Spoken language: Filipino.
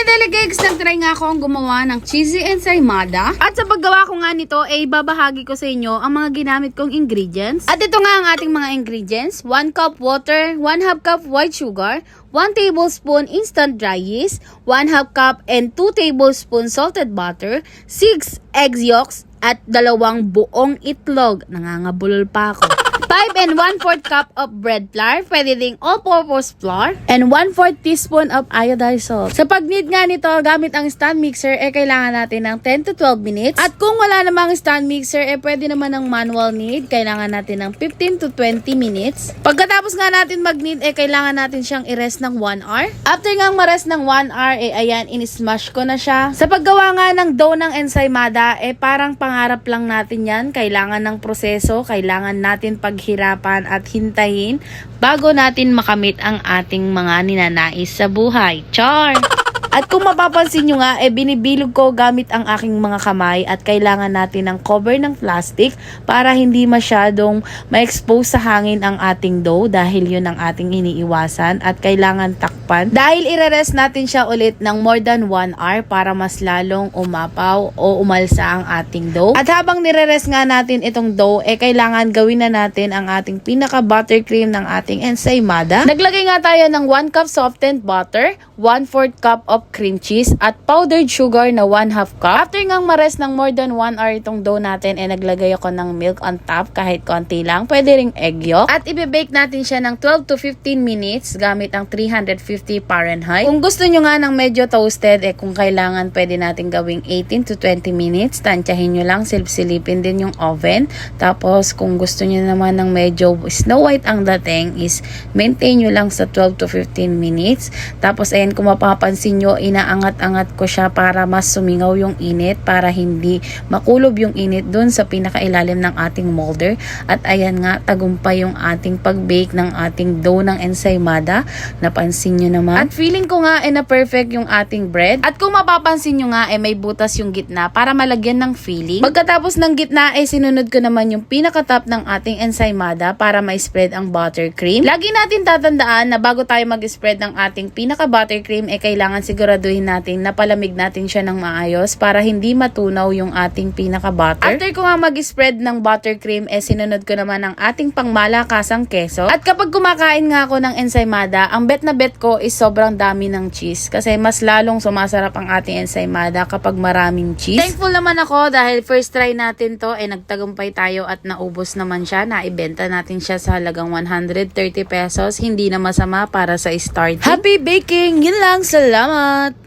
mga deligegs, nag-try nga akong gumawa ng cheesy ensaymada. At sa paggawa ko nga nito, babahagi ko sa inyo ang mga ginamit kong ingredients. At ito nga ang ating mga ingredients. 1 cup water, 1/2 cup white sugar, 1 tablespoon instant dry yeast, 1/2 cup and 2 tablespoons salted butter, 6 eggs yolks, at 2 buong itlog. Nangangabulol pa ako. 5 and 1/4 cup of bread flour, pwede ding all-purpose flour, and 1/4 teaspoon of iodized salt. Sa pag-knead nga nito, gamit ang stand mixer, kailangan natin ng 10 to 12 minutes. At kung wala namang stand mixer, pwede naman ng manual knead, kailangan natin ng 15 to 20 minutes. Pagkatapos nga natin mag-knead, kailangan natin siyang i-rest ng 1 hour. After nga ma-rest ng 1 hour, ayan, in-smash ko na siya. Sa paggawa nga ng dough ng ensaymada, parang pangarap lang natin yan. Kailangan ng proseso, kailangan natin paghirapan at hintayin bago natin makamit ang ating mga ninanais sa buhay. Char! At kung mapapansin nyo nga, binibilog ko gamit ang aking mga kamay at kailangan natin ng cover ng plastic para hindi masyadong ma-expose sa hangin ang ating dough dahil yun ang ating iniiwasan at kailangan takpan. Dahil ire-rest natin siya ulit ng more than 1 hour para mas lalong umapaw o umalsa ang ating dough. At habang nire-rest nga natin itong dough, kailangan gawin na natin ang ating pinaka-buttercream ng ating ensaymada. Naglagay nga tayo ng 1 cup softened butter, 1/4 cup of cream cheese at powdered sugar na 1/2 cup. After ngang ma-rest ng more than 1 hour itong dough natin, naglagay ako ng milk on top kahit konti lang. Pwede ring egg yolk. At i-bake natin siya ng 12 to 15 minutes gamit ang 350 Fahrenheit. Kung gusto nyo nga ng medyo toasted, kung kailangan pwede natin gawing 18 to 20 minutes. Tansyahin nyo lang, silip-silipin din yung oven. Tapos kung gusto nyo naman ng medyo snow white ang dating, is maintain nyo lang sa 12 to 15 minutes. Tapos ayan, kung mapapansin nyo, inaangat-angat ko siya para mas sumingaw yung init, para hindi makulob yung init dun sa pinakailalim ng ating molder. At ayan nga, tagumpay yung ating pag-bake ng ating dough ng ensaymada. Napansin nyo naman. At feeling ko nga na perfect yung ating bread. At kung mapapansin nyo nga, may butas yung gitna para malagyan ng filling. Pagkatapos ng gitna, sinunod ko naman yung pinaka-top ng ating ensaymada para ma-spread ang buttercream. Lagi natin tatandaan na bago tayo mag-spread ng ating pinaka-buttercream, kailangan siguraduhin natin na palamig natin siya ng maayos para hindi matunaw yung ating pinaka-butter. After ko nga mag-spread ng buttercream, sinunod ko naman ang ating pangmalakasang keso. At kapag kumakain nga ako ng ensaymada, ang bet na bet ko is sobrang dami ng cheese. Kasi mas lalong sumasarap ang ating ensaymada kapag maraming cheese. Thankful naman ako dahil first try natin to, nagtagumpay tayo at naubos naman siya. Naibenta natin siya sa halagang 130 pesos. Hindi na masama para sa start. Happy baking! Yun lang! Salamat!